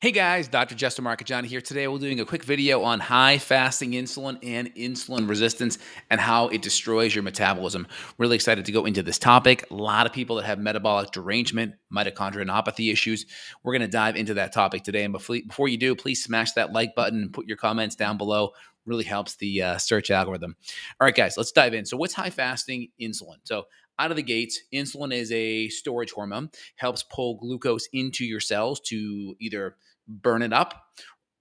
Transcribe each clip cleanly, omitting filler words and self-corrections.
Hey guys, Dr. Justin Marcagiani here. Today we're doing a quick video on high fasting insulin and insulin resistance and how it destroys your metabolism. Really excited to go into this topic. A lot of people that have metabolic derangement, mitochondriopathy issues. We're going to dive into that topic today. And before you do, please smash that like button and put your comments down below. Really helps the search algorithm. All right, guys, let's dive in. So what's high fasting insulin? So out of the gates, insulin is a storage hormone, helps pull glucose into your cells to either burn it up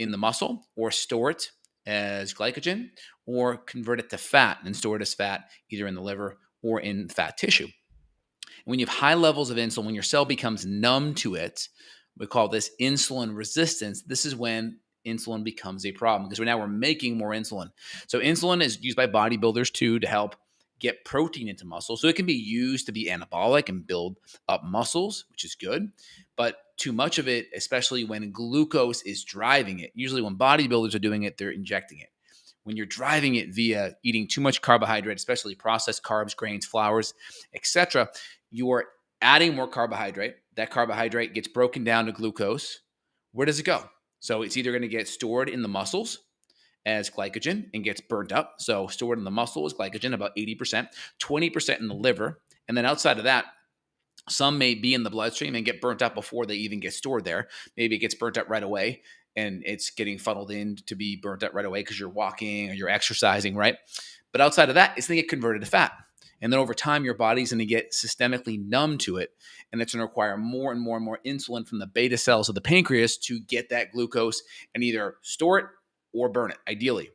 in the muscle or store it as glycogen or convert it to fat and store it as fat either in the liver or in fat tissue. When you have high levels of insulin, when your cell becomes numb to it, we call this insulin resistance. This is when insulin becomes a problem because we're making more insulin. So insulin is used by bodybuilders too to help get protein into muscle. So it can be used to be anabolic and build up muscles, which is good. But too much of it, especially when glucose is driving it, usually when bodybuilders are doing it, they're injecting it. When you're driving it via eating too much carbohydrate, especially processed carbs, grains, flours, etc., you are adding more carbohydrate. That carbohydrate gets broken down to glucose. Where does it go? So it's either going to get stored in the muscles as glycogen and gets burnt up. So stored in the muscle is glycogen, about 80%, 20% in the liver. And then outside of that, some may be in the bloodstream and get burnt up before they even get stored there. Maybe it gets burnt up right away and it's getting funneled in to be burnt up right away because you're walking or you're exercising, right? But outside of that, it's going to get converted to fat. And then over time, your body's going to get systemically numb to it. And it's going to require more and more and more insulin from the beta cells of the pancreas to get that glucose and either store it or burn it, ideally.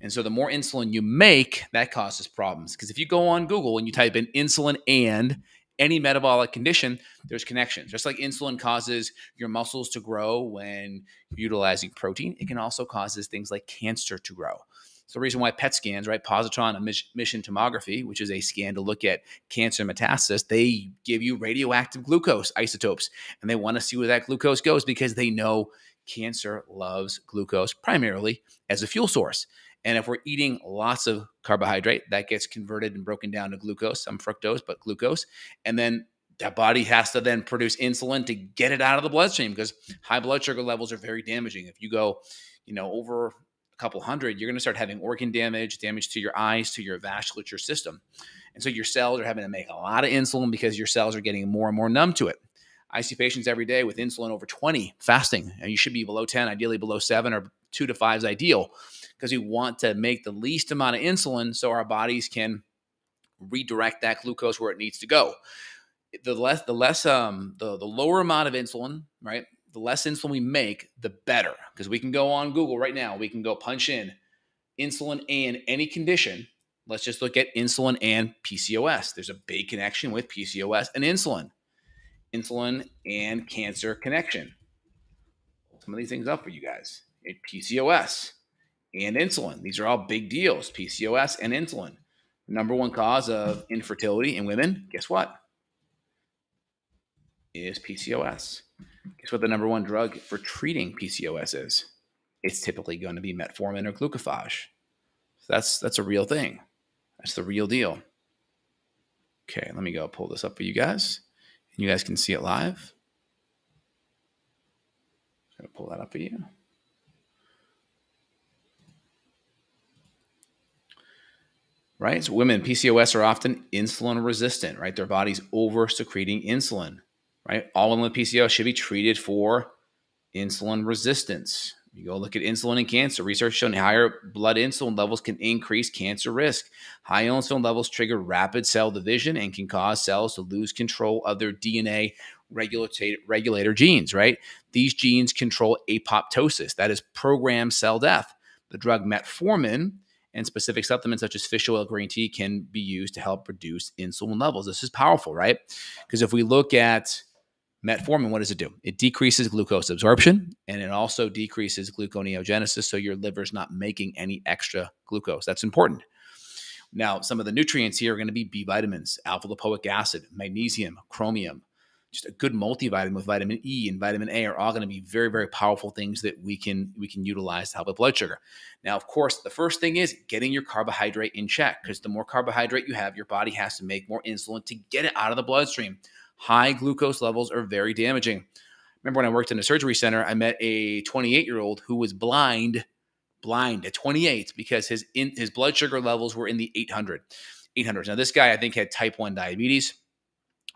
And so the more insulin you make, that causes problems. Because if you go on Google and you type in insulin and any metabolic condition, there's connections. Just like insulin causes your muscles to grow when you're utilizing protein, it can also cause things like cancer to grow. It's the reason why PET scans, right? Positron emission tomography, which is a scan to look at cancer metastasis, they give you radioactive glucose isotopes. And they want to see where that glucose goes because they know cancer loves glucose primarily as a fuel source. And if we're eating lots of carbohydrate, that gets converted and broken down to glucose, some fructose, but glucose. And then that body has to then produce insulin to get it out of the bloodstream because high blood sugar levels are very damaging. If you go, over a couple hundred, you're going to start having organ damage to your eyes, to your vasculature system. And so your cells are having to make a lot of insulin because your cells are getting more and more numb to it. I see patients every day with insulin over 20 fasting, and you should be below 10, ideally below 7 or 2 to 5 is ideal because we want to make the least amount of insulin so our bodies can redirect that glucose where it needs to go. The lower amount of insulin, right? The less insulin we make, the better. Because we can go on Google right now. We can go punch in insulin and any condition. Let's just look at insulin and PCOS. There's a big connection with PCOS and insulin. Insulin and cancer connection. Pull some of these things up for you guys. PCOS and insulin. These are all big deals. PCOS and insulin. Number one cause of infertility in women, guess what? Is PCOS. Guess what the number one drug for treating PCOS is? It's typically going to be metformin or glucophage. So that's a real thing. That's the real deal. Okay, let me go pull this up for you guys. And you guys can see it live. I'm going to pull that up for you. Right? So women, PCOS are often insulin resistant, right? Their body's over secreting insulin, right? All women with PCOS should be treated for insulin resistance. You go look at insulin and cancer. Research showing higher blood insulin levels can increase cancer risk. High insulin levels trigger rapid cell division and can cause cells to lose control of their DNA regulator genes, right? These genes control apoptosis, that is programmed cell death. The drug metformin and specific supplements such as fish oil, green tea can be used to help reduce insulin levels. This is powerful, right? Because if we look at metformin, what does it do? It decreases glucose absorption, and it also decreases gluconeogenesis, so your liver's not making any extra glucose. That's important. Now, some of the nutrients here are going to be B vitamins, alpha-lipoic acid, magnesium, chromium. Just a good multivitamin with vitamin E and vitamin A are all going to be very, very powerful things that we can utilize to help with blood sugar. Now, of course, the first thing is getting your carbohydrate in check because the more carbohydrate you have, your body has to make more insulin to get it out of the bloodstream. High glucose levels are very damaging. remember when I worked in a surgery center, I met a 28-year-old who was blind at 28 because his blood sugar levels were in the 800s. Now, this guy, I think, had type 1 diabetes,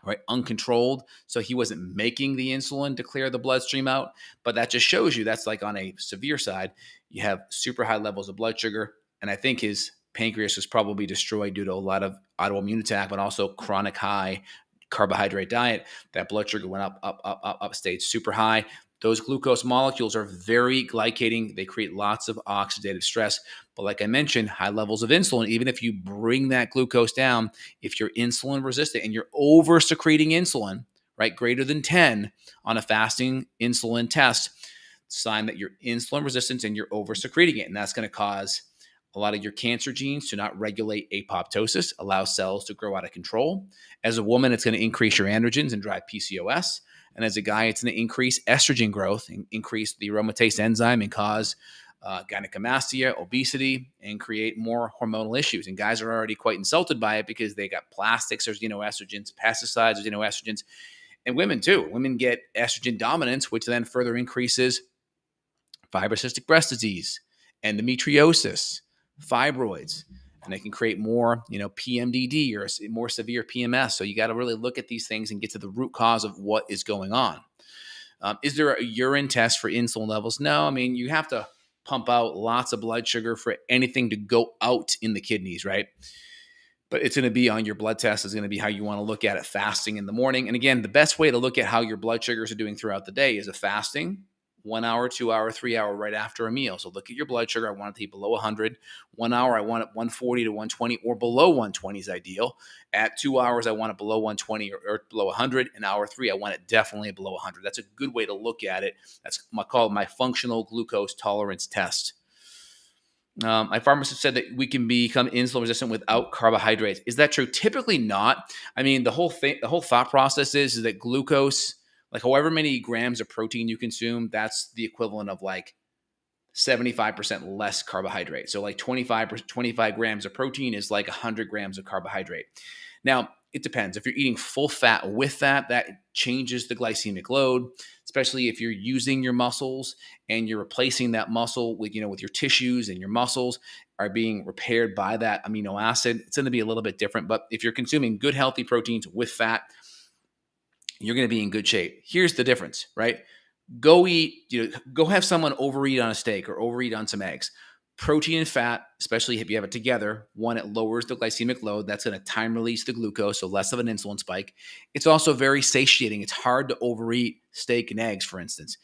right? Uncontrolled. So he wasn't making the insulin to clear the bloodstream out. But that just shows you that's like on a severe side. You have super high levels of blood sugar. And I think his pancreas was probably destroyed due to a lot of autoimmune attack, but also chronic high carbohydrate diet. That blood sugar went up, stayed super high. Those glucose molecules are very glycating. They create lots of oxidative stress. But like I mentioned, high levels of insulin, even if you bring that glucose down, if you're insulin resistant and you're over secreting insulin, right, greater than 10 on a fasting insulin test, sign that you're insulin resistant and you're over secreting it. And that's going to cause a lot of your cancer genes to not regulate apoptosis, allow cells to grow out of control. As a woman, it's going to increase your androgens and drive PCOS. And as a guy, it's going to increase estrogen growth and increase the aromatase enzyme and cause gynecomastia, obesity, and create more hormonal issues. And guys are already quite insulted by it because they got plastics or xenoestrogens, pesticides or xenoestrogens. And women too. Women get estrogen dominance, which then further increases fibrocystic breast disease, endometriosis, fibroids, and they can create more, PMDD or more severe PMS. So you got to really look at these things and get to the root cause of what is going on. Is there a urine test for insulin levels? No, I mean, you have to pump out lots of blood sugar for anything to go out in the kidneys, right? But it's going to be on your blood test is going to be how you want to look at it fasting in the morning. And again, the best way to look at how your blood sugars are doing throughout the day is a fasting, 1 hour, 2 hour, 3 hour right after a meal. So look at your blood sugar. I want it to be below 100. 1 hour, I want it 140 to 120 or below 120 is ideal. At 2 hours, I want it below 120 or below 100. An hour 3, I want it definitely below 100. That's a good way to look at it. That's called my functional glucose tolerance test. My pharmacist said that we can become insulin resistant without carbohydrates. Is that true? Typically not. I mean, the whole thought process is that glucose, like however many grams of protein you consume, that's the equivalent of like 75% less carbohydrate. So like 25 grams of protein is like 100 grams of carbohydrate. Now, it depends. If you're eating full fat with that changes the glycemic load, especially if you're using your muscles and you're replacing that muscle with, with your tissues, and your muscles are being repaired by that amino acid. It's going to be a little bit different. But if you're consuming good, healthy proteins with fat, you're going to be in good shape. Here's the difference, right? Go have someone overeat on a steak or overeat on some eggs. Protein and fat, especially if you have it together, one, it lowers the glycemic load. That's going to time release the glucose, so less of an insulin spike. It's also very satiating. It's hard to overeat steak and eggs, for instance.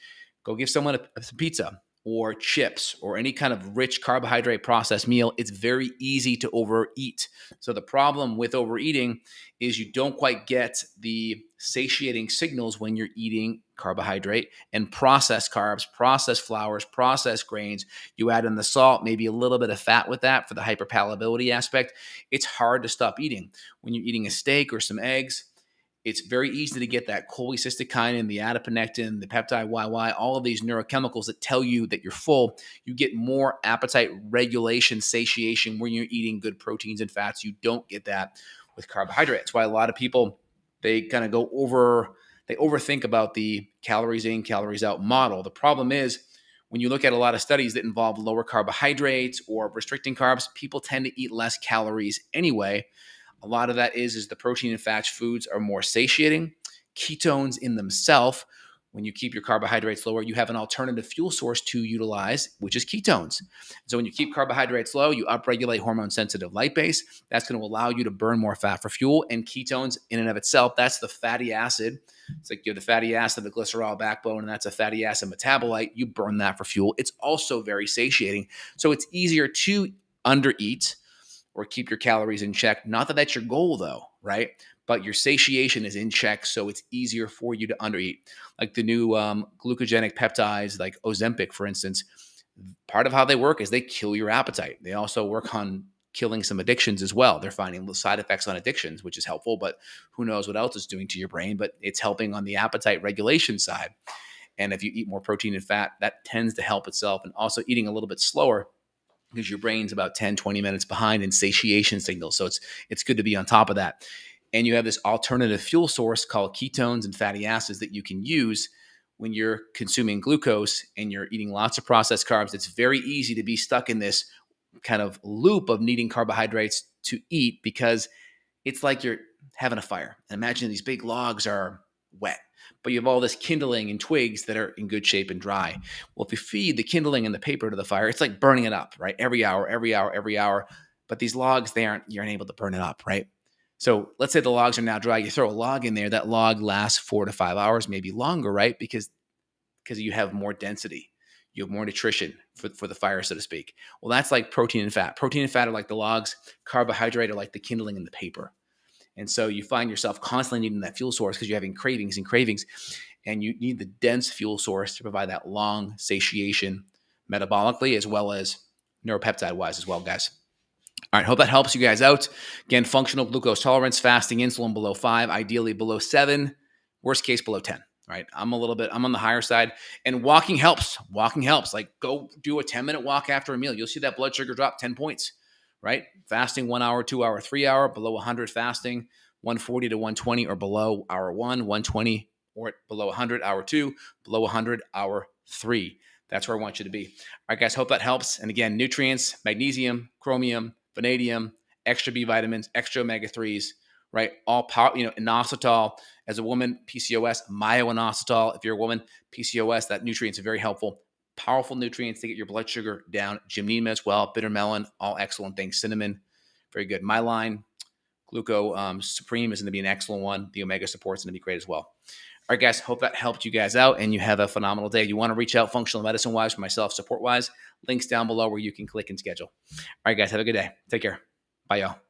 Go give someone a pizza or chips or any kind of rich carbohydrate processed meal. It's very easy to overeat. So the problem with overeating is you don't quite get the satiating signals when you're eating carbohydrate and processed carbs, processed flours, processed grains. You add in the salt, maybe a little bit of fat with that for the hyperpalatability aspect. It's hard to stop eating. When you're eating a steak or some eggs, it's very easy to get that cholecystokinin, the adiponectin, the peptide YY, all of these neurochemicals that tell you that you're full. You get more appetite regulation, satiation when you're eating good proteins and fats. You don't get that with carbohydrates. That's why a lot of people, they kind of they overthink about the calories in, calories out model. The problem is when you look at a lot of studies that involve lower carbohydrates or restricting carbs, people tend to eat less calories anyway. A lot of that is the protein and fat foods are more satiating. Ketones in themselves, when you keep your carbohydrates lower, you have an alternative fuel source to utilize, which is ketones. So when you keep carbohydrates low, you upregulate hormone-sensitive lipase. That's going to allow you to burn more fat for fuel. And ketones in and of itself, that's the fatty acid. It's like you have the fatty acid, the glycerol backbone, and that's a fatty acid metabolite. You burn that for fuel. It's also very satiating. So it's easier to undereat or keep your calories in check. Not that that's your goal though, right? But your satiation is in check, so it's easier for you to undereat. Like the new glucogenic peptides, like Ozempic, for instance, part of how they work is they kill your appetite. They also work on killing some addictions as well. They're finding side effects on addictions, which is helpful, but who knows what else it's doing to your brain, but it's helping on the appetite regulation side. And if you eat more protein and fat, that tends to help itself. And also eating a little bit slower, because your brain's about 10, 20 minutes behind in satiation signals. So it's good to be on top of that. And you have this alternative fuel source called ketones and fatty acids that you can use when you're consuming glucose and you're eating lots of processed carbs, it's very easy to be stuck in this kind of loop of needing carbohydrates to eat, because it's like you're having a fire. And imagine these big logs are wet, but you have all this kindling and twigs that are in good shape and dry. Well, if you feed the kindling and the paper to the fire, it's like burning it up, right? Every hour, every hour, every hour. But these logs, you're unable to burn it up, right? So let's say the logs are now dry. You throw a log in there, that log lasts 4 to 5 hours, maybe longer, right? Because you have more density. You have more nutrition for the fire, so to speak. Well, that's like protein and fat. Protein and fat are like the logs. Carbohydrate are like the kindling and the paper. And so you find yourself constantly needing that fuel source because you're having cravings and cravings. And you need the dense fuel source to provide that long satiation metabolically, as well as neuropeptide-wise as well, guys. All right, hope that helps you guys out. Again, functional glucose tolerance, fasting insulin below 5, ideally below 7, worst case below 10. Right. I'm on the higher side, and walking helps. Walking helps. Like, go do a 10-minute walk after a meal. You'll see that blood sugar drop 10 points, right? Fasting 1 hour, 2 hour, 3 hour, below 100 fasting, 140 to 120 or below hour 1, 120 or below 100 hour 2, below 100 hour 3. That's where I want you to be. All right, guys, hope that helps. And again, nutrients, magnesium, chromium, vanadium, extra B vitamins, extra omega-3s, right? All power, inositol. As a woman, PCOS, myo-inositol. If you're a woman, PCOS, that nutrients are very helpful. Powerful nutrients to get your blood sugar down. Gymnema as well, bitter melon, all excellent things. Cinnamon, very good. Myline, Gluco Supreme is going to be an excellent one. The omega support is going to be great as well. All right, guys, hope that helped you guys out and you have a phenomenal day. You want to reach out functional medicine-wise for myself, support-wise, links down below where you can click and schedule. All right, guys, have a good day. Take care. Bye, y'all.